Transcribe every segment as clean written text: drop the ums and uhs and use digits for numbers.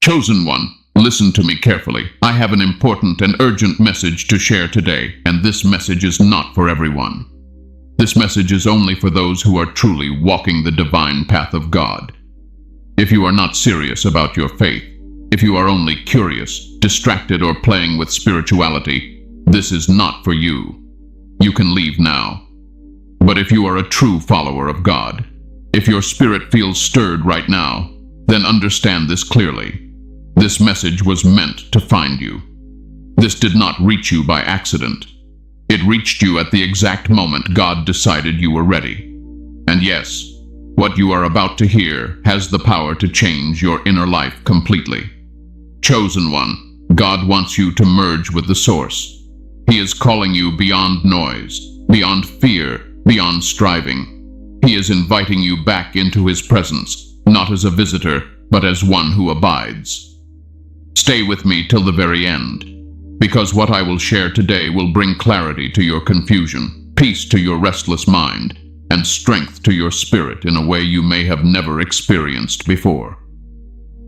Chosen one, listen to me carefully. I have an important and urgent message to share today, and this message is not for everyone. This message is only for those who are truly walking the divine path of God. If you are not serious about your faith, if you are only curious, distracted, or playing with spirituality, this is not for you. You can leave now. But if you are a true follower of God, if your spirit feels stirred right now, then understand this clearly. This message was meant to find you. This did not reach you by accident. It reached you at the exact moment God decided you were ready. And yes, what you are about to hear has the power to change your inner life completely. Chosen one, God wants you to merge with the source. He is calling you beyond noise, beyond fear, beyond striving. He is inviting you back into His presence, not as a visitor, but as one who abides. Stay with me till the very end, because what I will share today will bring clarity to your confusion, peace to your restless mind, and strength to your spirit in a way you may have never experienced before.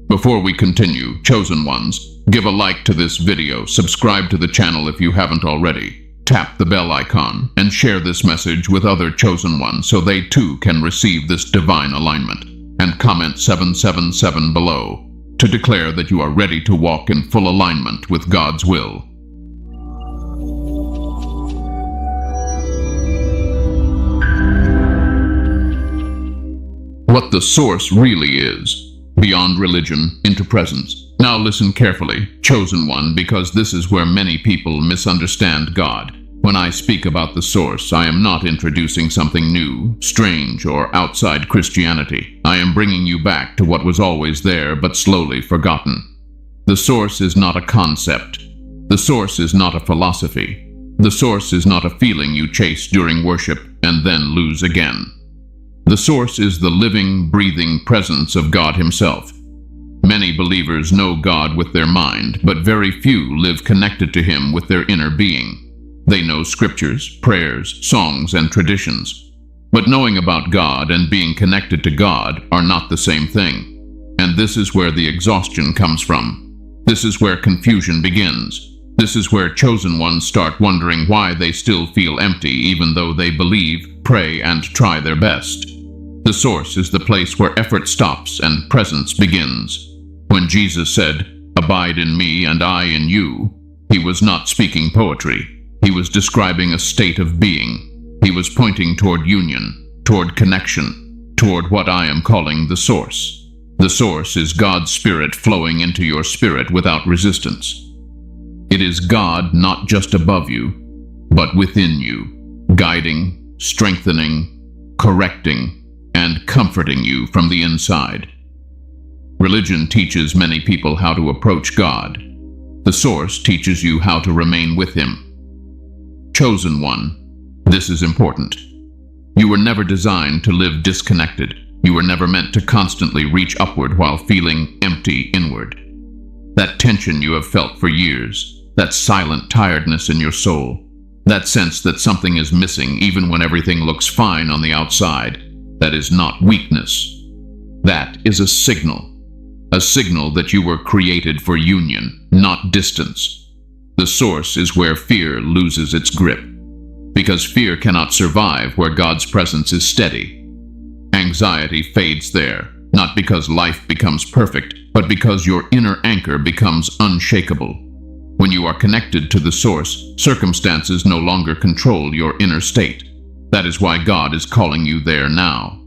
Before we continue, chosen ones, give a like to this video, subscribe to the channel if you haven't already, tap the bell icon, and share this message with other chosen ones so they too can receive this divine alignment, and comment 777 below to declare that you are ready to walk in full alignment with God's will. What the source really is, beyond religion into presence. Now listen carefully, chosen one, because this is where many people misunderstand God. When I speak about the source, I am not introducing something new, strange, or outside Christianity. I am bringing you back to what was always there but slowly forgotten. The source is not a concept. The source is not a philosophy. The source is not a feeling you chase during worship and then lose again. The source is the living, breathing presence of God Himself. Many believers know God with their mind, but very few live connected to Him with their inner being. They know scriptures, prayers, songs, and traditions. But knowing about God and being connected to God are not the same thing. And this is where the exhaustion comes from. This is where confusion begins. This is where chosen ones start wondering why they still feel empty even though they believe, pray, and try their best. The source is the place where effort stops and presence begins. When Jesus said, "Abide in me and I in you," He was not speaking poetry. He was describing a state of being. He was pointing toward union, toward connection, toward what I am calling the source. The source is God's Spirit flowing into your spirit without resistance. It is God not just above you, but within you, guiding, strengthening, correcting, and comforting you from the inside. Religion teaches many people how to approach God. The source teaches you how to remain with Him. Chosen one, this is important. You were never designed to live disconnected. You were never meant to constantly reach upward while feeling empty inward. That tension you have felt for years, that silent tiredness in your soul, that sense that something is missing even when everything looks fine on the outside, that is not weakness. That is a signal that you were created for union, not distance. The source is where fear loses its grip, because fear cannot survive where God's presence is steady. Anxiety fades there, not because life becomes perfect, but because your inner anchor becomes unshakable. When you are connected to the source, circumstances no longer control your inner state. That is why God is calling you there now.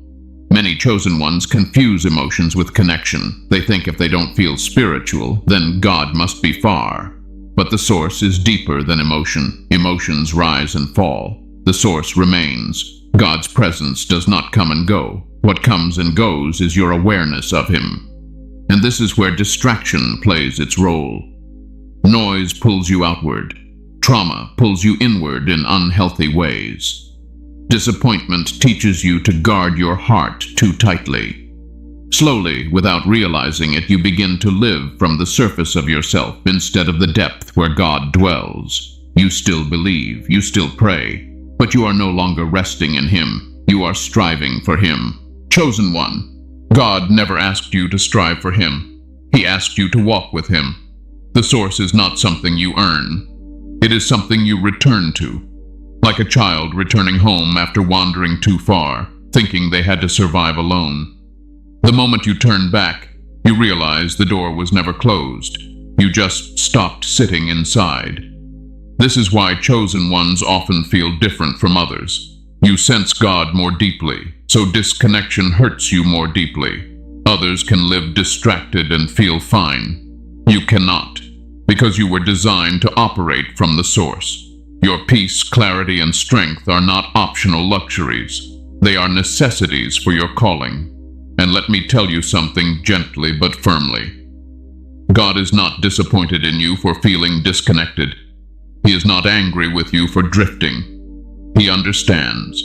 Many chosen ones confuse emotions with connection. They think if they don't feel spiritual, then God must be far. But the source is deeper than emotion. Emotions rise and fall. The source remains. God's presence does not come and go. What comes and goes is your awareness of Him. And this is where distraction plays its role. Noise pulls you outward. Trauma pulls you inward in unhealthy ways. Disappointment teaches you to guard your heart too tightly. Slowly, without realizing it, you begin to live from the surface of yourself instead of the depth where God dwells. You still believe, you still pray, but you are no longer resting in Him. You are striving for Him. Chosen one, God never asked you to strive for Him. He asks you to walk with him. The source is not something you earn. It is something you return to. Like a child returning home after wandering too far, thinking they had to survive alone. The moment you turn back, you realize the door was never closed. You just stopped sitting inside. This is why chosen ones often feel different from others. You sense God more deeply, so disconnection hurts you more deeply. Others can live distracted and feel fine. You cannot, because you were designed to operate from the source. Your peace, clarity, and strength are not optional luxuries. They are necessities for your calling. And let me tell you something gently but firmly. God is not disappointed in you for feeling disconnected. He is not angry with you for drifting. He understands.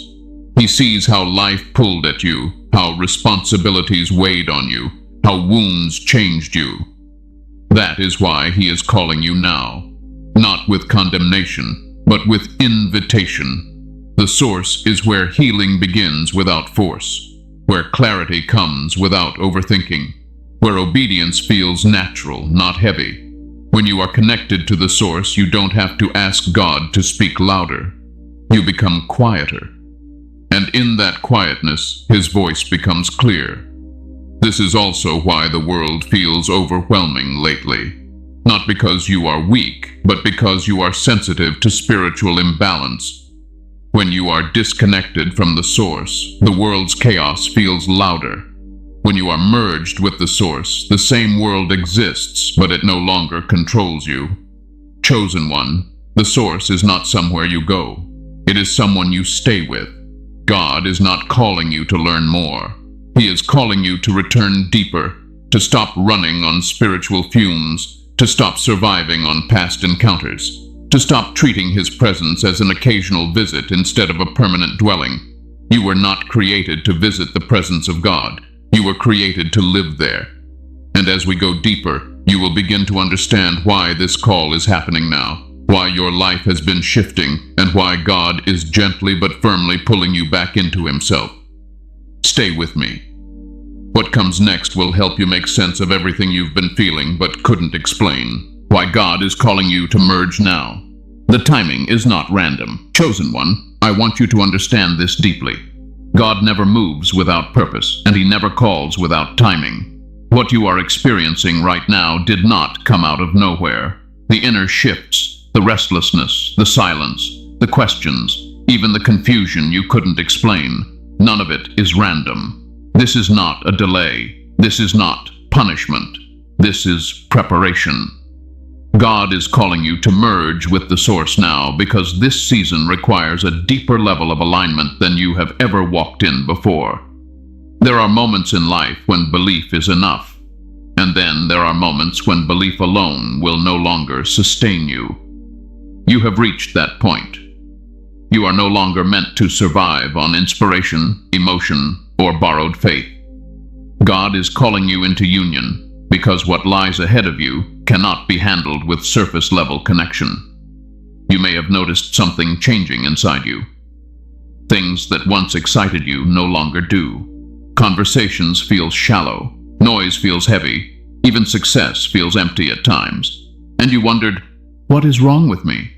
He sees how life pulled at you, how responsibilities weighed on you, how wounds changed you. That is why he is calling you now, not with condemnation, but with invitation. The source is where healing begins without force, where clarity comes without overthinking, where obedience feels natural, not heavy. When you are connected to the source, you don't have to ask God to speak louder. You become quieter. And in that quietness, his voice becomes clear. This is also why the world feels overwhelming lately. Not because you are weak, but because you are sensitive to spiritual imbalance. When you are disconnected from the source, the world's chaos feels louder. When you are merged with the source, the same world exists, but it no longer controls you. Chosen one, the source is not somewhere you go. It is someone you stay with. God is not calling you to learn more. He is calling you to return deeper, to stop running on spiritual fumes, to stop surviving on past encounters, to stop treating his presence as an occasional visit instead of a permanent dwelling. You were not created to visit the presence of God. You were created to live there. And as we go deeper, you will begin to understand why this call is happening now, why your life has been shifting, and why God is gently but firmly pulling you back into himself. Stay with me. What comes next will help you make sense of everything you've been feeling but couldn't explain. Why God is calling you to merge now. The timing is not random. Chosen one, I want you to understand this deeply. God never moves without purpose, and he never calls without timing. What you are experiencing right now did not come out of nowhere. The inner shifts, the restlessness, the silence, the questions, even the confusion you couldn't explain, none of it is random. This is not a delay. This is not punishment. This is preparation. God is calling you to merge with the source now because this season requires a deeper level of alignment than you have ever walked in before. There are moments in life when belief is enough, and then there are moments when belief alone will no longer sustain you. You have reached that point. You are no longer meant to survive on inspiration, emotion, or borrowed faith. God is calling you into union because what lies ahead of you cannot be handled with surface-level connection. You may have noticed something changing inside you. Things that once excited you no longer do. Conversations feel shallow, noise feels heavy, even success feels empty at times. And you wondered, what is wrong with me?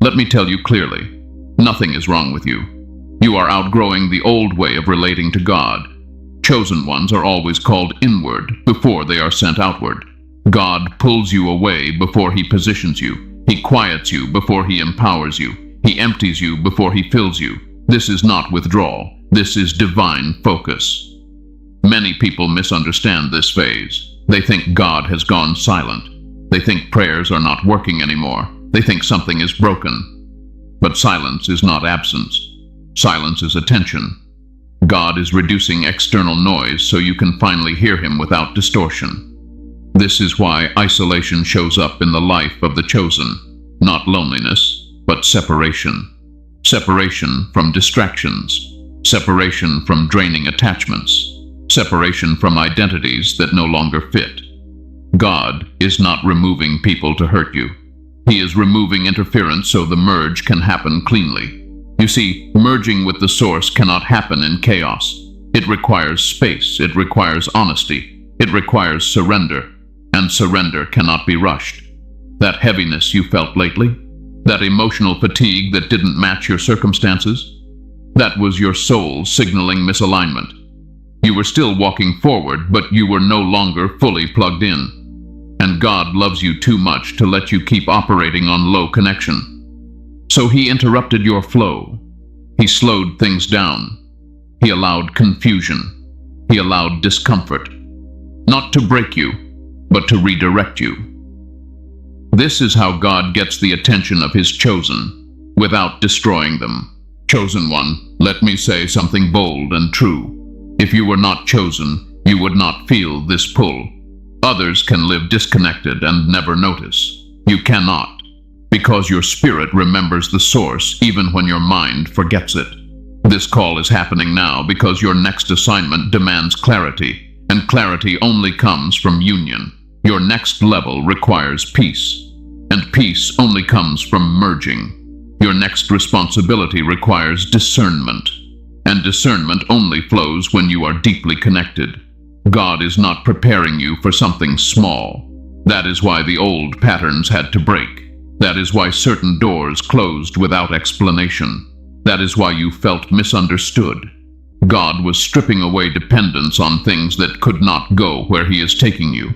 Let me tell you clearly, nothing is wrong with you. You are outgrowing the old way of relating to God. Chosen ones are always called inward before they are sent outward. God pulls you away before he positions you. He quiets you before he empowers you. He empties you before he fills you. This is not withdrawal. This is divine focus. Many people misunderstand this phase. They think God has gone silent. They think prayers are not working anymore. They think something is broken. But silence is not absence. Silence is attention. God is reducing external noise so you can finally hear him without distortion. This is why isolation shows up in the life of the chosen. Not loneliness, but separation. Separation from distractions. Separation from draining attachments. Separation from identities that no longer fit. God is not removing people to hurt you. He is removing interference so the merge can happen cleanly. You see, merging with the source cannot happen in chaos. It requires space. It requires honesty. It requires surrender. and surrender cannot be rushed. That heaviness you felt lately, that emotional fatigue that didn't match your circumstances, that was your soul signaling misalignment. You were still walking forward, but you were no longer fully plugged in. And God loves you too much to let you keep operating on low connection. So He interrupted your flow. He slowed things down. He allowed confusion. He allowed discomfort. Not to break you, but to redirect you. This is how God gets the attention of His chosen, without destroying them. Chosen one, let me say something bold and true. If you were not chosen, you would not feel this pull. Others can live disconnected and never notice. You cannot, because your spirit remembers the source even when your mind forgets it. This call is happening now because your next assignment demands clarity, and clarity only comes from union. Your next level requires peace, and peace only comes from merging. Your next responsibility requires discernment, and discernment only flows when you are deeply connected. God is not preparing you for something small. That is why the old patterns had to break. That is why certain doors closed without explanation. That is why you felt misunderstood. God was stripping away dependence on things that could not go where He is taking you.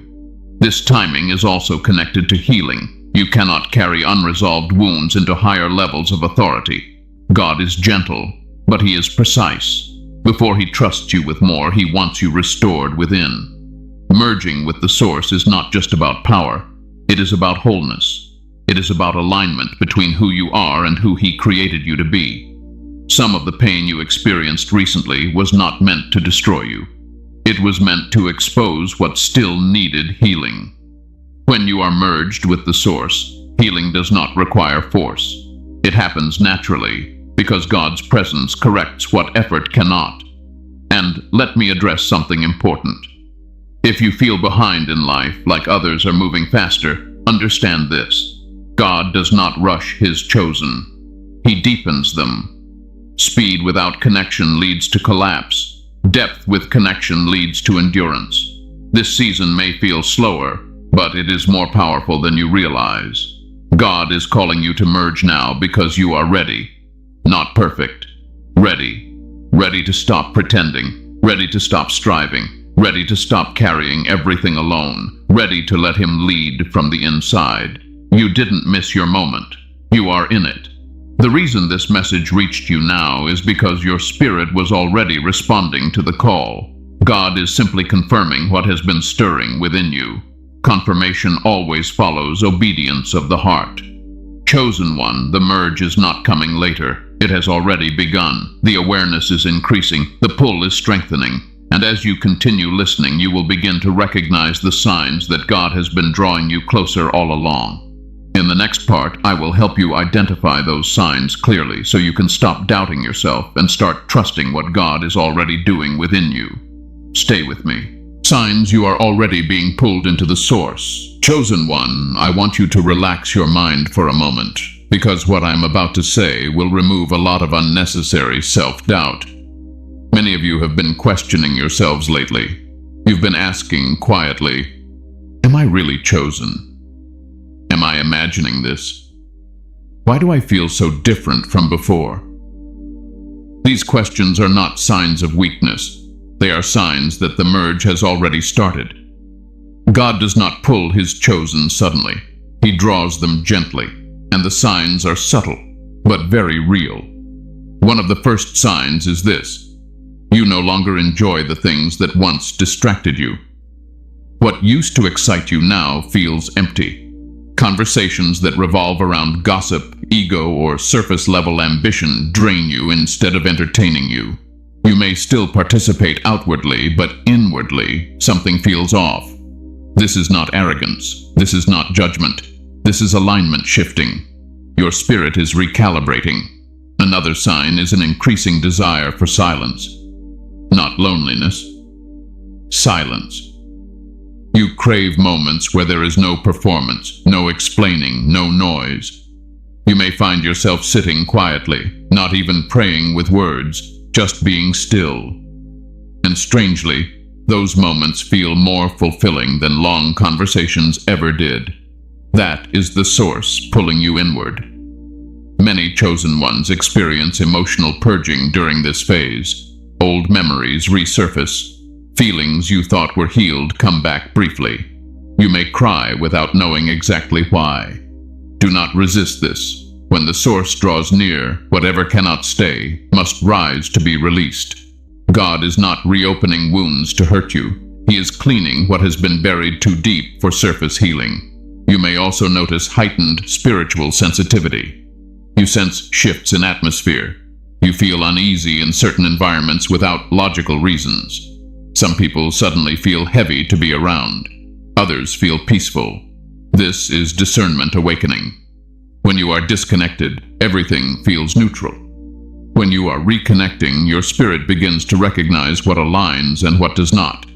This timing is also connected to healing. You cannot carry unresolved wounds into higher levels of authority. God is gentle, but He is precise. Before He trusts you with more, He wants you restored within. Merging with the source is not just about power. It is about wholeness. It is about alignment between who you are and who He created you to be. Some of the pain you experienced recently was not meant to destroy you. It was meant to expose what still needed healing. When you are merged with the source, healing does not require force. It happens naturally, because God's presence corrects what effort cannot. And let me address something important. If you feel behind in life like others are moving faster, understand this. God does not rush His chosen. He deepens them. Speed without connection leads to collapse. Depth with connection leads to endurance. This season may feel slower, but it is more powerful than you realize. God is calling you to merge now because you are ready. Not perfect. Ready. Ready to stop pretending. Ready to stop striving. Ready to stop carrying everything alone. Ready to let Him lead from the inside. You didn't miss your moment. You are in it. The reason this message reached you now is because your spirit was already responding to the call. God is simply confirming what has been stirring within you. Confirmation always follows obedience of the heart. Chosen one, the merge is not coming later. It has already begun. The awareness is increasing. The pull is strengthening. And as you continue listening, you will begin to recognize the signs that God has been drawing you closer all along. In the next part, I will help you identify those signs clearly so you can stop doubting yourself and start trusting what God is already doing within you. Stay with me. Signs you are already being pulled into the source. Chosen one, I want you to relax your mind for a moment, because what I'm about to say will remove a lot of unnecessary self-doubt. Many of you have been questioning yourselves lately. You've been asking quietly, am I really chosen? Am I imagining this? Why do I feel so different from before? These questions are not signs of weakness. They are signs that the merge has already started. God does not pull His chosen suddenly. He draws them gently, and the signs are subtle, but very real. One of the first signs is this: you no longer enjoy the things that once distracted you. What used to excite you now feels empty. Conversations that revolve around gossip, ego, or surface-level ambition drain you instead of entertaining you. You may still participate outwardly, but inwardly, something feels off. This is not arrogance. This is not judgment. This is alignment shifting. Your spirit is recalibrating. Another sign is an increasing desire for silence. Not loneliness. Silence. You crave moments where there is no performance, no explaining, no noise. You may find yourself sitting quietly, not even praying with words, just being still. And strangely, Those moments feel more fulfilling than long conversations ever did. That is the source pulling you inward. Many chosen ones experience emotional purging during this phase. Old memories resurface. Feelings you thought were healed come back briefly. You may cry without knowing exactly why. Do not resist this. When the source draws near, whatever cannot stay must rise to be released. God is not reopening wounds to hurt you. He is cleaning what has been buried too deep for surface healing. You may also notice heightened spiritual sensitivity. You sense shifts in atmosphere. You feel uneasy in certain environments without logical reasons. Some people suddenly feel heavy to be around. Others feel peaceful. This is discernment awakening. When you are disconnected, everything feels neutral. When you are reconnecting, your spirit begins to recognize what aligns and what does not.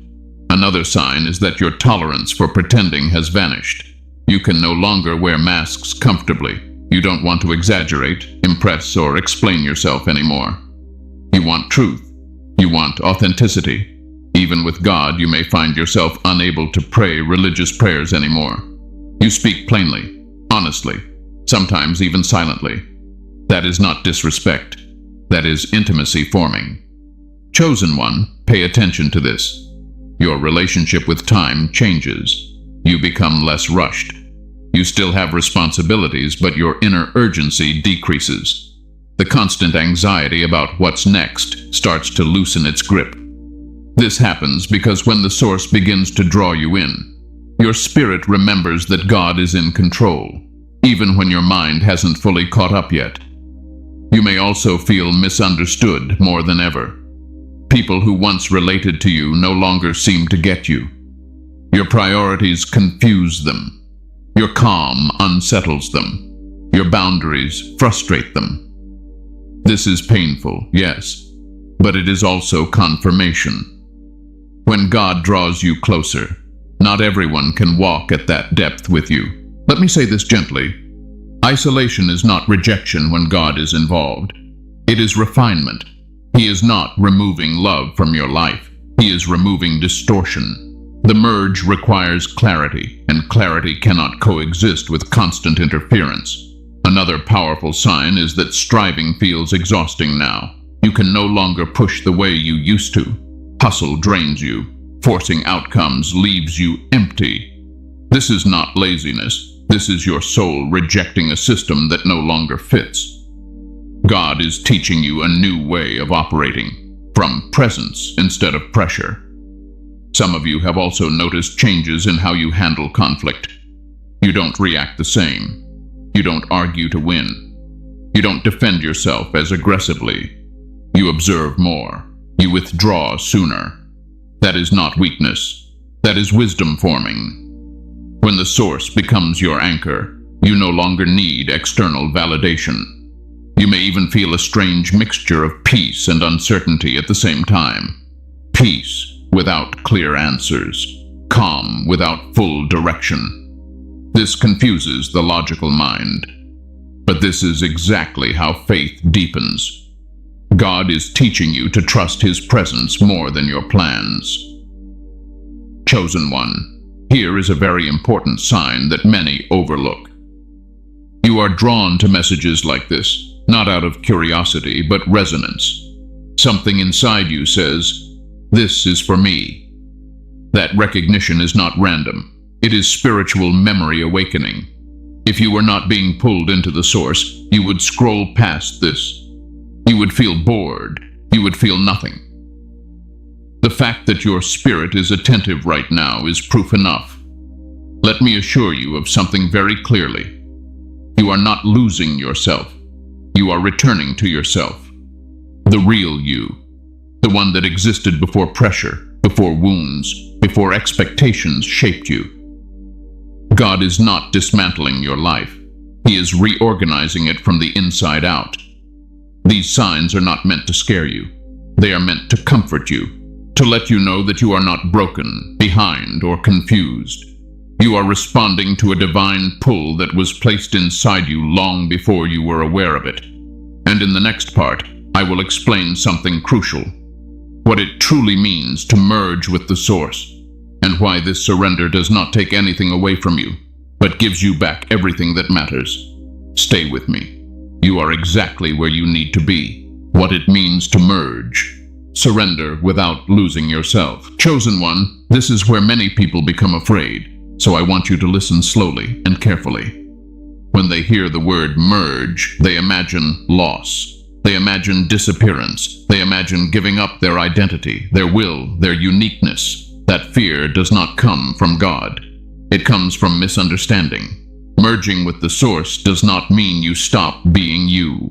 Another sign is that your tolerance for pretending has vanished. You can no longer wear masks comfortably. You don't want to exaggerate, impress, or explain yourself anymore. You want truth. You want authenticity. Even with God, you may find yourself unable to pray religious prayers anymore. You speak plainly, honestly, sometimes even silently. That is not disrespect. That is intimacy forming. Chosen one, pay attention to this. Your relationship with time changes. You become less rushed. You still have responsibilities, but your inner urgency decreases. The constant anxiety about what's next starts to loosen its grip. This happens because when the source begins to draw you in, your spirit remembers that God is in control, even when your mind hasn't fully caught up yet. You may also feel misunderstood more than ever. People who once related to you no longer seem to get you. Your priorities confuse them. Your calm unsettles them. Your boundaries frustrate them. This is painful, yes, but it is also confirmation. When God draws you closer, not everyone can walk at that depth with you. Let me say this gently. Isolation is not rejection when God is involved. It is refinement. He is not removing love from your life. He is removing distortion. The merge requires clarity, and clarity cannot coexist with constant interference. Another powerful sign is that striving feels exhausting now. You can no longer push the way you used to. Hustle drains you. Forcing outcomes leaves you empty. This is not laziness. This is your soul rejecting a system that no longer fits. God is teaching you a new way of operating, from presence instead of pressure. Some of you have also noticed changes in how you handle conflict. You don't react the same. You don't argue to win. You don't defend yourself as aggressively. You observe more. You withdraw sooner. That is not weakness. That is wisdom forming. When the source becomes your anchor, you no longer need external validation. You may even feel a strange mixture of peace and uncertainty at the same time. Peace without clear answers. Calm without full direction. This confuses the logical mind. But this is exactly how faith deepens. God is teaching you to trust His presence more than your plans. Chosen one, here is a very important sign that many overlook. You are drawn to messages like this, not out of curiosity, but resonance. Something inside you says, "This is for me." That recognition is not random. It is spiritual memory awakening. If you were not being pulled into the source, you would scroll past this. You would feel bored. You would feel nothing. The fact that your spirit is attentive right now is proof enough. Let me assure you of something very clearly. You are not losing yourself. You are returning to yourself. The real you. The one that existed before pressure, before wounds, before expectations shaped you. God is not dismantling your life. He is reorganizing it from the inside out. These signs are not meant to scare you. They are meant to comfort you, to let you know that you are not broken, behind, or confused. You are responding to a divine pull that was placed inside you long before you were aware of it. And in the next part, I will explain something crucial. what it truly means to merge with the source, and why this surrender does not take anything away from you, but gives you back everything that matters. Stay with me. You are exactly where you need to be. What it means to merge. Surrender without losing yourself. Chosen one, this is where many people become afraid, so I want you to listen slowly and carefully. When they hear the word merge, they imagine loss. They imagine disappearance. They imagine giving up their identity, their will, their uniqueness. That fear does not come from God. It comes from misunderstanding. Merging with the source does not mean you stop being you.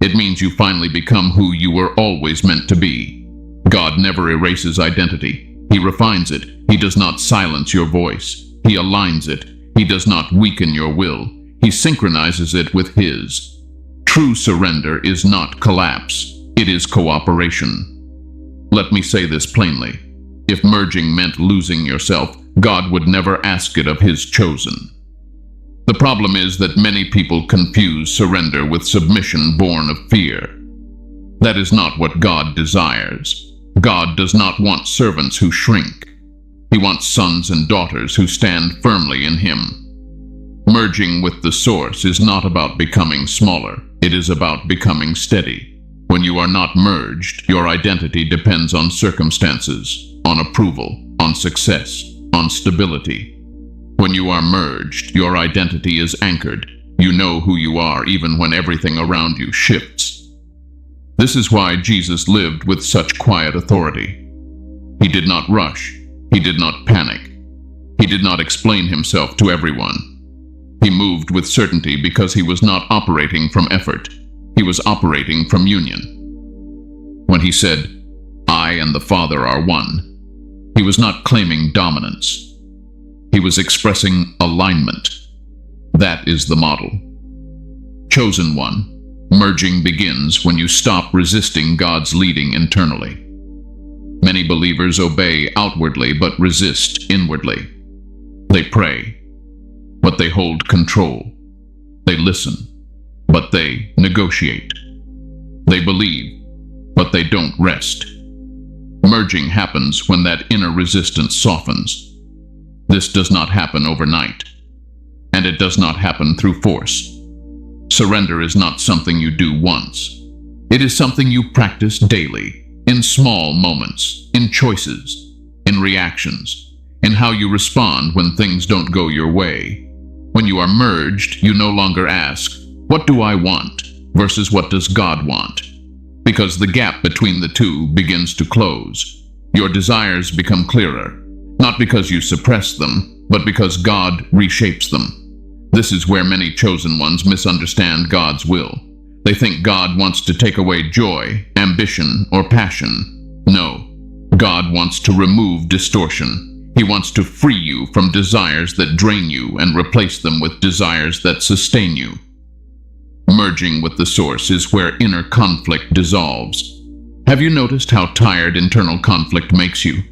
It means you finally become who you were always meant to be. God never erases identity. He refines it. He does not silence your voice. He aligns it. He does not weaken your will. He synchronizes it with His. True surrender is not collapse. It is cooperation. Let me say this plainly. If merging meant losing yourself, God would never ask it of His chosen. The problem is that many people confuse surrender with submission born of fear. That is not what God desires. God does not want servants who shrink. He wants sons and daughters who stand firmly in Him. Merging with the source is not about becoming smaller. It is about becoming steady. When you are not merged, your identity depends on circumstances, on approval, on success, on stability. When you are merged, your identity is anchored. You know who you are even when everything around you shifts. This is why Jesus lived with such quiet authority. He did not rush. He did not panic. He did not explain Himself to everyone. He moved with certainty because He was not operating from effort. He was operating from union. When He said, "I and the Father are one," He was not claiming dominance. He was expressing alignment. That is the model. Chosen one, merging begins when you stop resisting God's leading internally. Many believers obey outwardly but resist inwardly. They pray, but they hold control. They listen, but they negotiate. They believe, but they don't rest. Merging happens when that inner resistance softens. This does not happen overnight, and it does not happen through force. Surrender is not something you do once. It is something you practice daily, in small moments, in choices, in reactions, in how you respond when things don't go your way. When you are merged, you no longer ask, "What do I want?" versus "What does God want?" Because the gap between the two begins to close. Your desires become clearer. Not because you suppress them, but because God reshapes them. This is where many chosen ones misunderstand God's will. They think God wants to take away joy, ambition, or passion. No, God wants to remove distortion. He wants to free you from desires that drain you and replace them with desires that sustain you. Merging with the source is where inner conflict dissolves. Have you noticed how tired internal conflict makes you?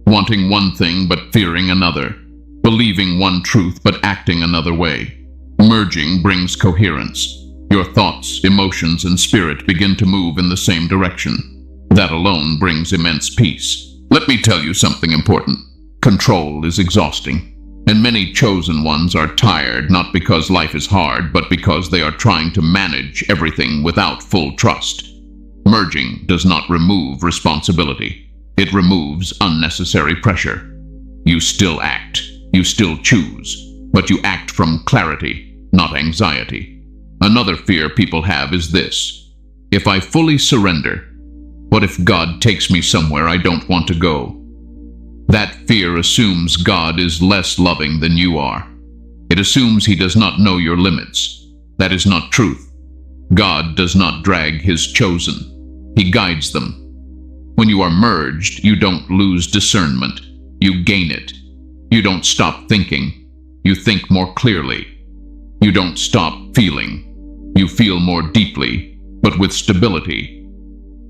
Wanting one thing but fearing another, believing one truth but acting another way. Merging brings coherence. Your thoughts, emotions, and spirit begin to move in the same direction. That alone brings immense peace. Let me tell you something important. Control is exhausting, and many chosen ones are tired not because life is hard, but because they are trying to manage everything without full trust. Merging does not remove responsibility. It removes unnecessary pressure. You still act, you still choose, but you act from clarity, not anxiety. Another fear people have is this: if I fully surrender, what if God takes me somewhere I don't want to go? That fear assumes God is less loving than you are. It assumes He does not know your limits. That is not truth. God does not drag His chosen. He guides them. When you are merged, you don't lose discernment. You gain it. You don't stop thinking. You think more clearly. You don't stop feeling. You feel more deeply, but with stability.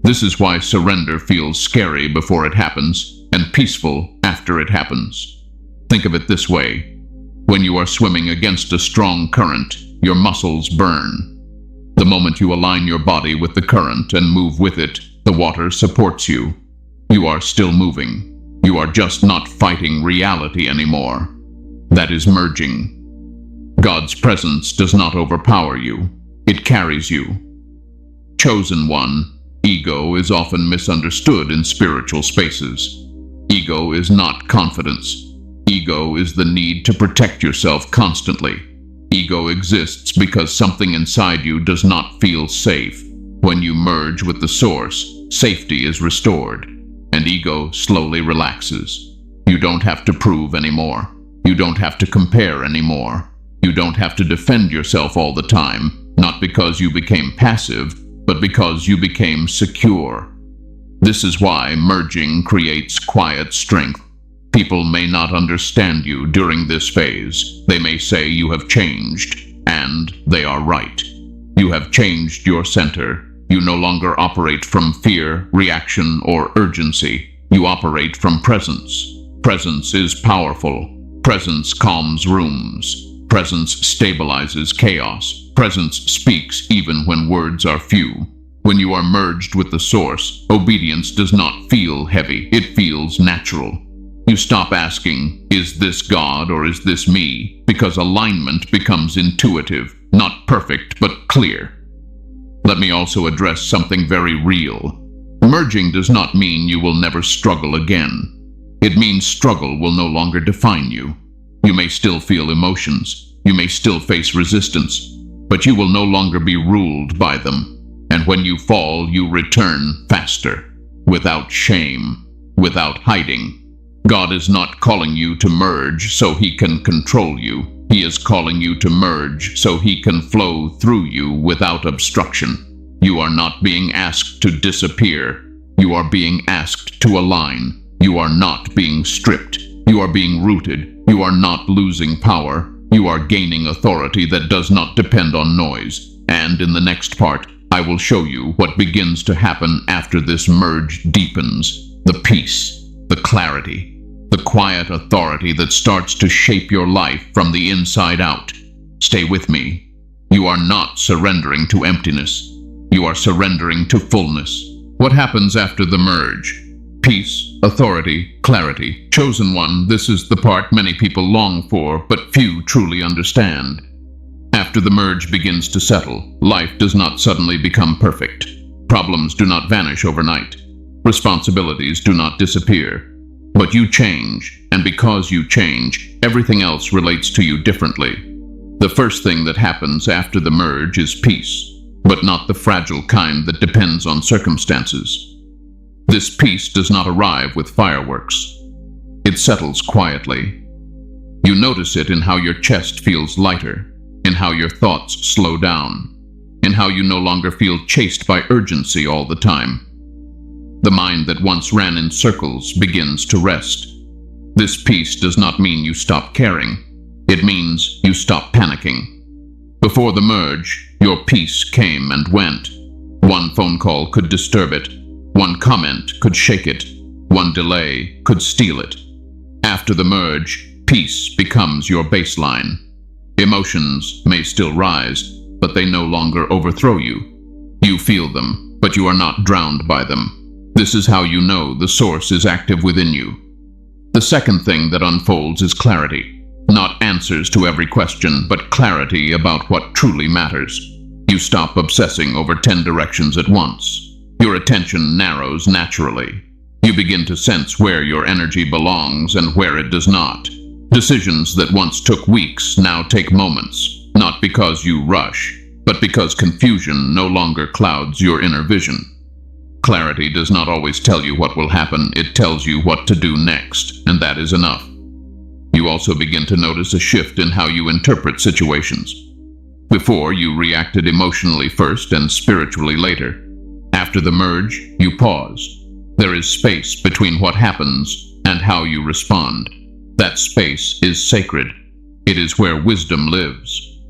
This is why surrender feels scary before it happens and peaceful after it happens. Think of it this way. When you are swimming against a strong current, your muscles burn. The moment you align your body with the current and move with it, the water supports you. You are still moving. You are just not fighting reality anymore. That is merging. God's presence does not overpower you. It carries you. Chosen one, ego is often misunderstood in spiritual spaces. Ego is not confidence. Ego is the need to protect yourself constantly. Ego exists because something inside you does not feel safe. When you merge with the source, safety is restored, and ego slowly relaxes. You don't have to prove anymore. You don't have to compare anymore. You don't have to defend yourself all the time, not because you became passive, but because you became secure. This is why merging creates quiet strength. People may not understand you during this phase. They may say you have changed, and they are right. You have changed your center. You no longer operate from fear, reaction, or urgency. You operate from presence. Presence is powerful. Presence calms rooms. Presence stabilizes chaos. Presence speaks even when words are few. When you are merged with the source, obedience does not feel heavy. It feels natural. You stop asking, is this God or is this me? Because alignment becomes intuitive, not perfect, but clear. Let me also address something very real. Merging does not mean you will never struggle again. It means struggle will no longer define you. You may still feel emotions. You may still face resistance, but you will no longer be ruled by them. And when you fall, you return faster, without shame, without hiding. God is not calling you to merge so He can control you. He is calling you to merge so He can flow through you without obstruction. You are not being asked to disappear. You are being asked to align. You are not being stripped. You are being rooted. You are not losing power. You are gaining authority that does not depend on noise. And in the next part, I will show you what begins to happen after this merge deepens. The peace, the clarity, the quiet authority that starts to shape your life from the inside out. Stay with me. You are not surrendering to emptiness. You are surrendering to fullness. What happens after the merge? Peace, authority, clarity. Chosen one, this is the part many people long for, but few truly understand. After the merge begins to settle, life does not suddenly become perfect. Problems do not vanish overnight. Responsibilities do not disappear. But you change, and because you change, everything else relates to you differently. The first thing that happens after the merge is peace, but not the fragile kind that depends on circumstances. This peace does not arrive with fireworks. It settles quietly. You notice it in how your chest feels lighter, in how your thoughts slow down, in how you no longer feel chased by urgency all the time. The mind that once ran in circles begins to rest. This peace does not mean you stop caring. It means you stop panicking. Before the merge, your peace came and went. One phone call could disturb it. One comment could shake it. One delay could steal it. After the merge, peace becomes your baseline. Emotions may still rise, but they no longer overthrow you. You feel them, but you are not drowned by them. This is how you know the source is active within you. The second thing that unfolds is clarity. Not answers to every question, but clarity about what truly matters. You stop obsessing over 10 directions at once. Your attention narrows naturally. You begin to sense where your energy belongs and where it does not. Decisions that once took weeks now take moments, not because you rush, but because confusion no longer clouds your inner vision. Clarity does not always tell you what will happen, it tells you what to do next, and that is enough. You also begin to notice a shift in how you interpret situations. Before, you reacted emotionally first and spiritually later. After the merge, you pause. There is space between what happens and how you respond. That space is sacred. It is where wisdom lives.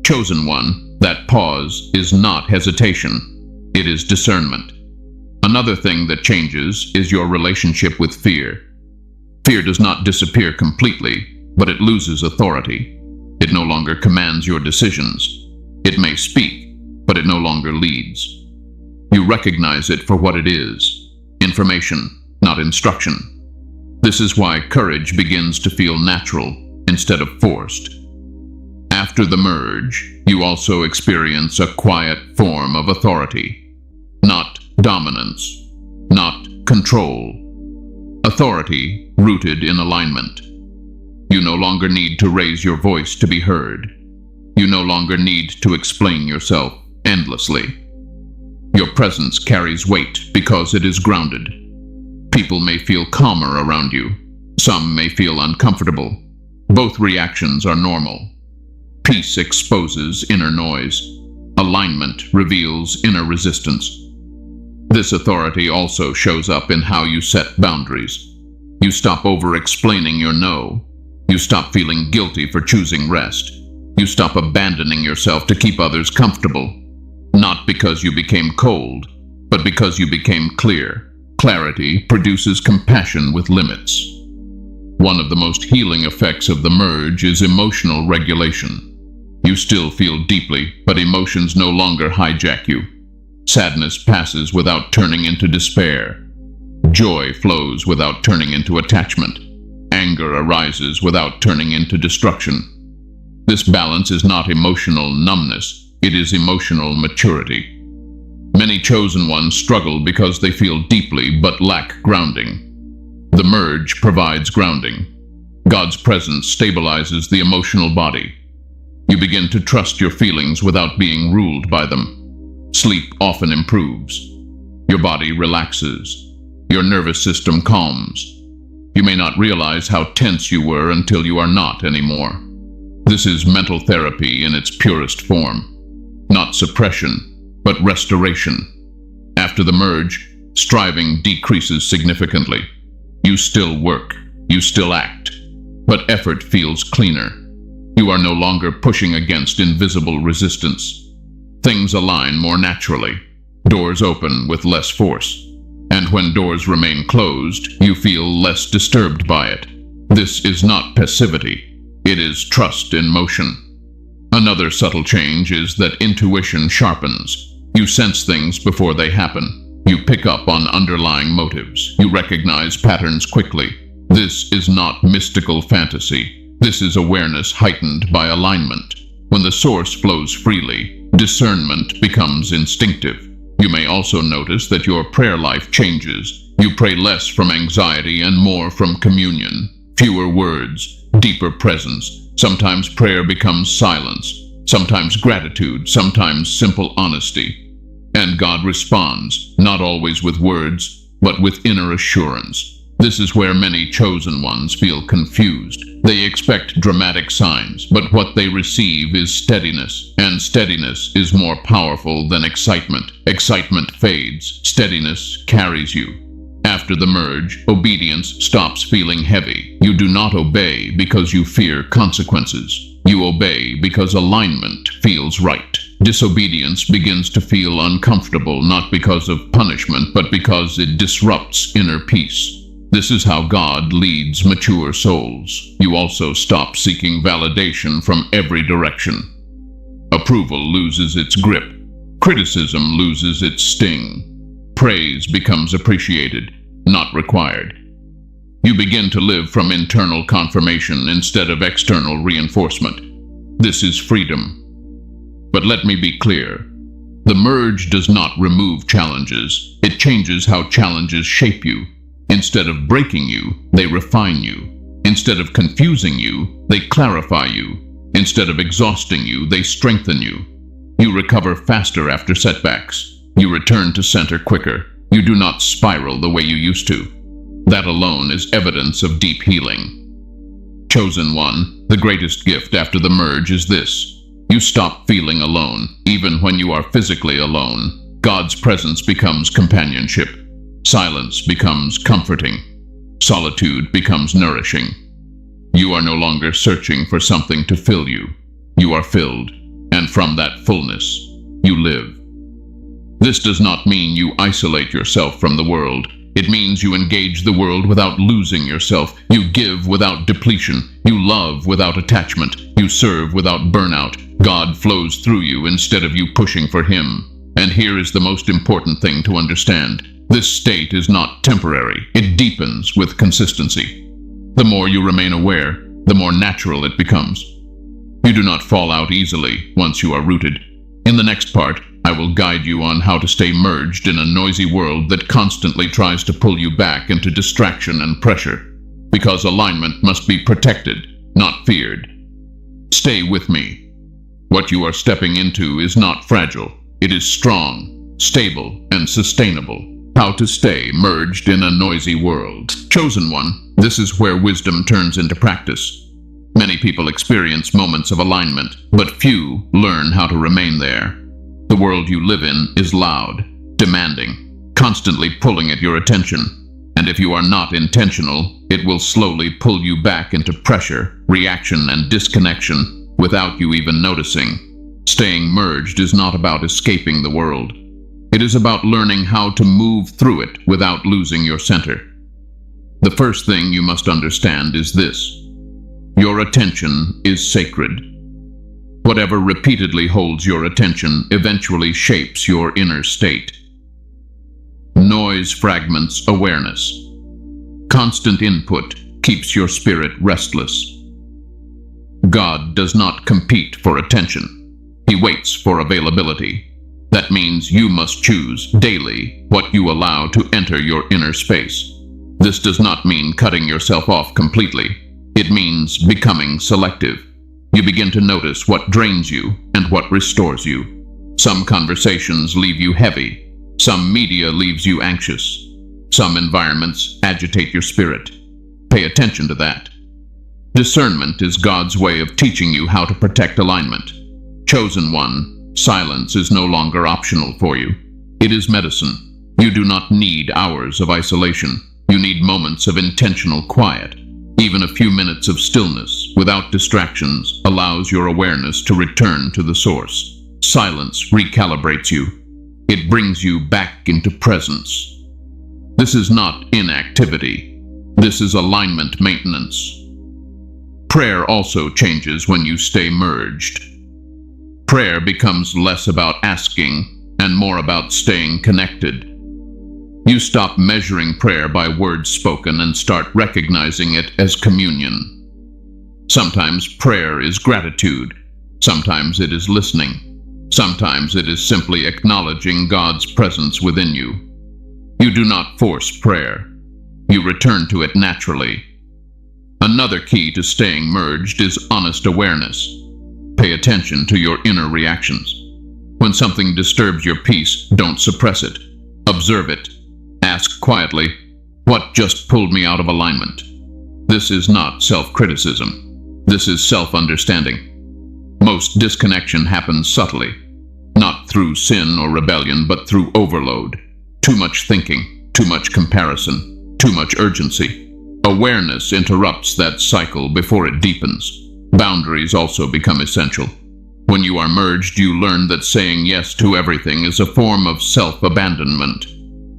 Chosen one, that pause is not hesitation. It is discernment. Another thing that changes is your relationship with fear. Fear does not disappear completely, but it loses authority. It no longer commands your decisions. It may speak, but it no longer leads. You recognize it for what it is: information, not instruction. This is why courage begins to feel natural instead of forced. After the merge, you also experience a quiet form of authority. Not dominance, not control. Authority rooted in alignment. You no longer need to raise your voice to be heard. You no longer need to explain yourself endlessly. Your presence carries weight because it is grounded. People may feel calmer around you. Some may feel uncomfortable. Both reactions are normal. Peace exposes inner noise. Alignment reveals inner resistance. This authority also shows up in how you set boundaries. You stop over-explaining your no. You stop feeling guilty for choosing rest. You stop abandoning yourself to keep others comfortable. Not because you became cold, but because you became clear. Clarity produces compassion with limits. One of the most healing effects of the merge is emotional regulation. You still feel deeply, but emotions no longer hijack you. Sadness passes without turning into despair. Joy flows without turning into attachment. Anger arises without turning into destruction. This balance is not emotional numbness, it is emotional maturity. Many chosen ones struggle because they feel deeply but lack grounding. The merge provides grounding. God's presence stabilizes the emotional body. You begin to trust your feelings without being ruled by them. Sleep often improves. Your body relaxes. Your nervous system calms. You may not realize how tense you were until you are not anymore. This is mental therapy in its purest form. Not suppression, but restoration. After the merge, striving decreases significantly. You still work, you still act, but effort feels cleaner. You are no longer pushing against invisible resistance. Things align more naturally. Doors open with less force. And when doors remain closed, you feel less disturbed by it. This is not passivity. It is trust in motion. Another subtle change is that intuition sharpens. You sense things before they happen. You pick up on underlying motives. You recognize patterns quickly. This is not mystical fantasy. This is awareness heightened by alignment. When the source flows freely, discernment becomes instinctive. You may also notice that your prayer life changes. You pray less from anxiety and more from communion. Fewer words, deeper presence. Sometimes prayer becomes silence. Sometimes gratitude. Sometimes simple honesty. And God responds, not always with words, but with inner assurance. This is where many chosen ones feel confused. They expect dramatic signs, but what they receive is steadiness, and steadiness is more powerful than excitement. Excitement fades, steadiness carries you. After the merge, obedience stops feeling heavy. You do not obey because you fear consequences. You obey because alignment feels right. Disobedience begins to feel uncomfortable, not because of punishment, but because it disrupts inner peace. This is how God leads mature souls. You also stop seeking validation from every direction. Approval loses its grip. Criticism loses its sting. Praise becomes appreciated, not required. You begin to live from internal confirmation instead of external reinforcement. This is freedom. But let me be clear. The merge does not remove challenges. It changes how challenges shape you. Instead of breaking you, they refine you. Instead of confusing you, they clarify you. Instead of exhausting you, they strengthen you. You recover faster after setbacks. You return to center quicker. You do not spiral the way you used to. That alone is evidence of deep healing. Chosen one, the greatest gift after the merge is this. You stop feeling alone, even when you are physically alone. God's presence becomes companionship. Silence becomes comforting. Solitude becomes nourishing. You are no longer searching for something to fill you. You are filled, and from that fullness, you live. This does not mean you isolate yourself from the world. It means you engage the world without losing yourself. You give without depletion. You love without attachment. You serve without burnout. God flows through you instead of you pushing for Him. And here is the most important thing to understand. This state is not temporary. It deepens with consistency. The more you remain aware, the more natural it becomes. You do not fall out easily once you are rooted. In the next part, I will guide you on how to stay merged in a noisy world that constantly tries to pull you back into distraction and pressure. Because alignment must be protected, not feared. Stay with me. What you are stepping into is not fragile. It is strong, stable, and sustainable. How to stay merged in a noisy world. Chosen one, this is where wisdom turns into practice. Many people experience moments of alignment, but few learn how to remain there. The world you live in is loud, demanding, constantly pulling at your attention. And if you are not intentional, it will slowly pull you back into pressure, reaction, and disconnection without you even noticing. Staying merged is not about escaping the world. It is about learning how to move through it without losing your center. The first thing you must understand is this. Your attention is sacred. Whatever repeatedly holds your attention eventually shapes your inner state. Noise fragments awareness. Constant input keeps your spirit restless. God does not compete for attention. He waits for availability. That means you must choose daily what you allow to enter your inner space. This does not mean cutting yourself off completely. It means becoming selective. You begin to notice what drains you and what restores you. Some conversations leave you heavy. Some media leaves you anxious. Some environments agitate your spirit. Pay attention to that. Discernment is God's way of teaching you how to protect alignment. Chosen one, silence is no longer optional for you. It is medicine. You do not need hours of isolation. You need moments of intentional quiet. Even a few minutes of stillness, without distractions, allows your awareness to return to the source. Silence recalibrates you. It brings you back into presence. This is not inactivity. This is alignment maintenance. Prayer also changes when you stay merged. Prayer becomes less about asking and more about staying connected. You stop measuring prayer by words spoken and start recognizing it as communion. Sometimes prayer is gratitude. Sometimes it is listening. Sometimes it is simply acknowledging God's presence within you. You do not force prayer. You return to it naturally. Another key to staying merged is honest awareness. Pay attention to your inner reactions. When something disturbs your peace, don't suppress it. Observe it. Ask quietly, what just pulled me out of alignment? This is not self-criticism. This is self-understanding. Most disconnection happens subtly, not through sin or rebellion, but through overload. Too much thinking, too much comparison, too much urgency. Awareness interrupts that cycle before it deepens. Boundaries also become essential. When you are merged, you learn that saying yes to everything is a form of self-abandonment.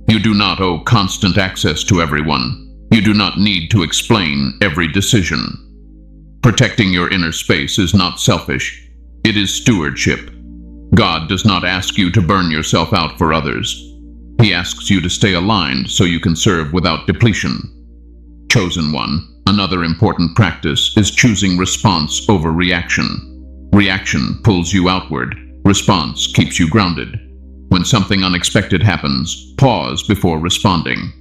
You do not owe constant access to everyone. You do not need to explain every decision. Protecting your inner space is not selfish. It is stewardship. God does not ask you to burn yourself out for others. He asks you to stay aligned so you can serve without depletion. Chosen one, another important practice is choosing response over reaction. Reaction pulls you outward. Response keeps you grounded. When something unexpected happens, pause before responding.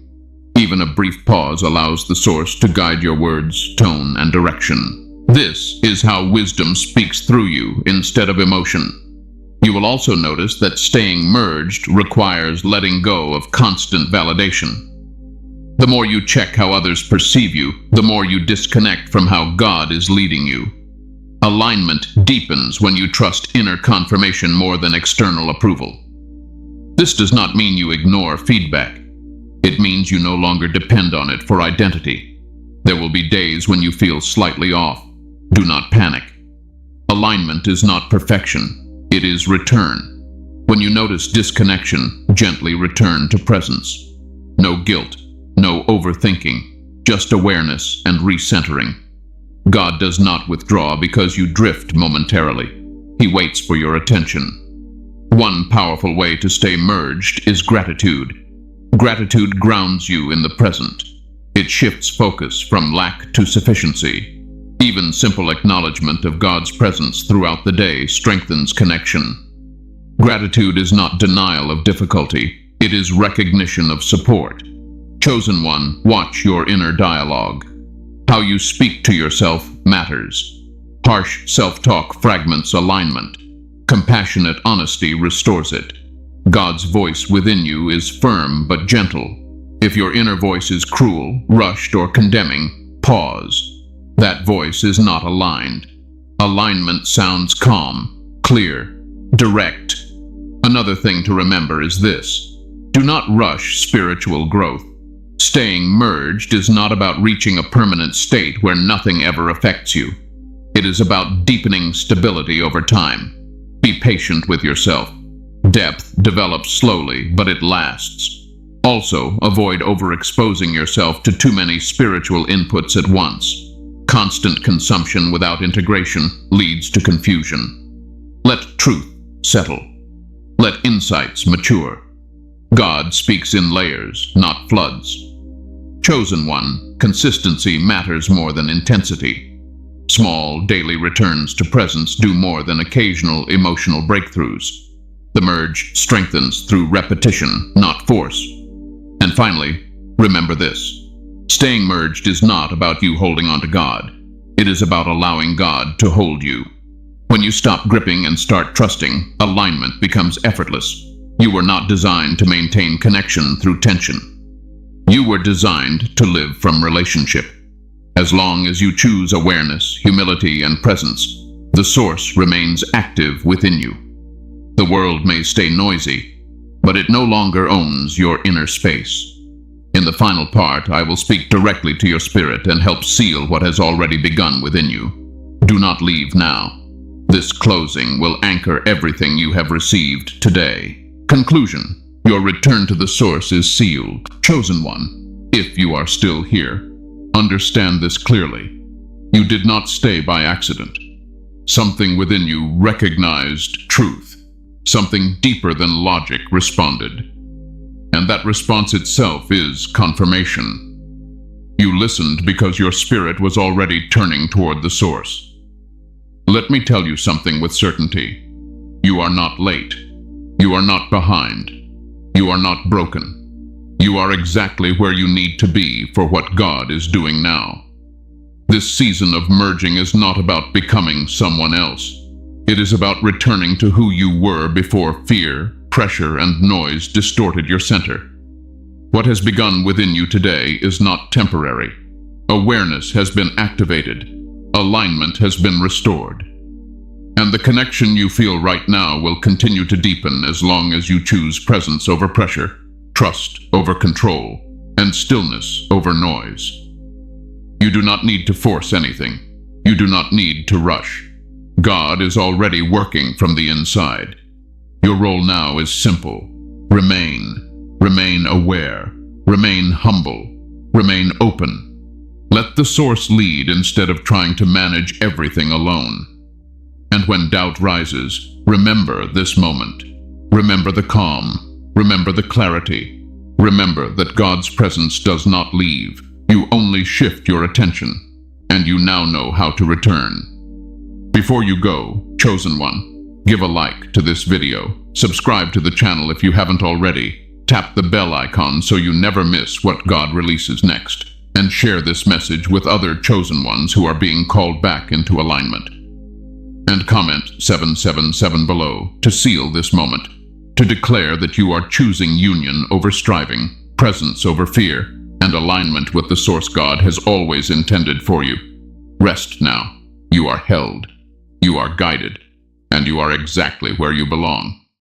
Even a brief pause allows the source to guide your words, tone, and direction. This is how wisdom speaks through you instead of emotion. You will also notice that staying merged requires letting go of constant validation. The more you check how others perceive you, the more you disconnect from how God is leading you. Alignment deepens when you trust inner confirmation more than external approval. This does not mean you ignore feedback. It means you no longer depend on it for identity. There will be days when you feel slightly off. Do not panic. Alignment is not perfection. It is return. When you notice disconnection, gently return to presence. No guilt, no overthinking, just awareness and recentering. God does not withdraw because you drift momentarily. He waits for your attention. One powerful way to stay merged is gratitude. Gratitude grounds you in the present. It shifts focus from lack to sufficiency. Even simple acknowledgement of God's presence throughout the day strengthens connection. Gratitude is not denial of difficulty, it is recognition of support. Chosen one, watch your inner dialogue. How you speak to yourself matters. Harsh self-talk fragments alignment. Compassionate honesty restores it. God's voice within you is firm but gentle. If your inner voice is cruel, rushed, or condemning, pause. That voice is not aligned. Alignment sounds calm, clear, direct. Another thing to remember is this: do not rush spiritual growth. Staying merged is not about reaching a permanent state where nothing ever affects you. It is about deepening stability over time. Be patient with yourself. Depth develops slowly, but it lasts. Also, avoid overexposing yourself to too many spiritual inputs at once. Constant consumption without integration leads to confusion. Let truth settle. Let insights mature. God speaks in layers, not floods. Chosen one, consistency matters more than intensity. Small, daily returns to presence do more than occasional emotional breakthroughs. The merge strengthens through repetition, not force. And finally, remember this: staying merged is not about you holding on to God. It is about allowing God to hold you. When you stop gripping and start trusting, alignment becomes effortless. You were not designed to maintain connection through tension. You were designed to live from relationship. As long as you choose awareness, humility, and presence, the source remains active within you. The world may stay noisy, but it no longer owns your inner space. In the final part, I will speak directly to your spirit and help seal what has already begun within you. Do not leave now. This closing will anchor everything you have received today. Conclusion: your return to the source is sealed. Chosen one, if you are still here, understand this clearly. You did not stay by accident. Something within you recognized truth. Something deeper than logic responded. And that response itself is confirmation. You listened because your spirit was already turning toward the source. Let me tell you something with certainty. You are not late. You are not behind. You are not broken. You are exactly where you need to be for what God is doing now. This season of merging is not about becoming someone else. It is about returning to who you were before fear, pressure, and noise distorted your center. What has begun within you today is not temporary. Awareness has been activated. Alignment has been restored. And the connection you feel right now will continue to deepen as long as you choose presence over pressure, trust over control, and stillness over noise. You do not need to force anything. You do not need to rush. God is already working from the inside. Your role now is simple. Remain aware, remain humble, remain open. Let the source lead instead of trying to manage everything alone. And when doubt rises, remember this moment. Remember the calm. Remember the clarity. Remember that God's presence does not leave. You only shift your attention, and you now know how to return. Before you go, chosen one, give a like to this video. Subscribe to the channel if you haven't already. Tap the bell icon so you never miss what God releases next. And share this message with other chosen ones who are being called back into alignment. And comment 777 below to seal this moment, to declare that you are choosing union over striving, presence over fear, and alignment with the source God has always intended for you. Rest now. You are held. You are guided. And you are exactly where you belong.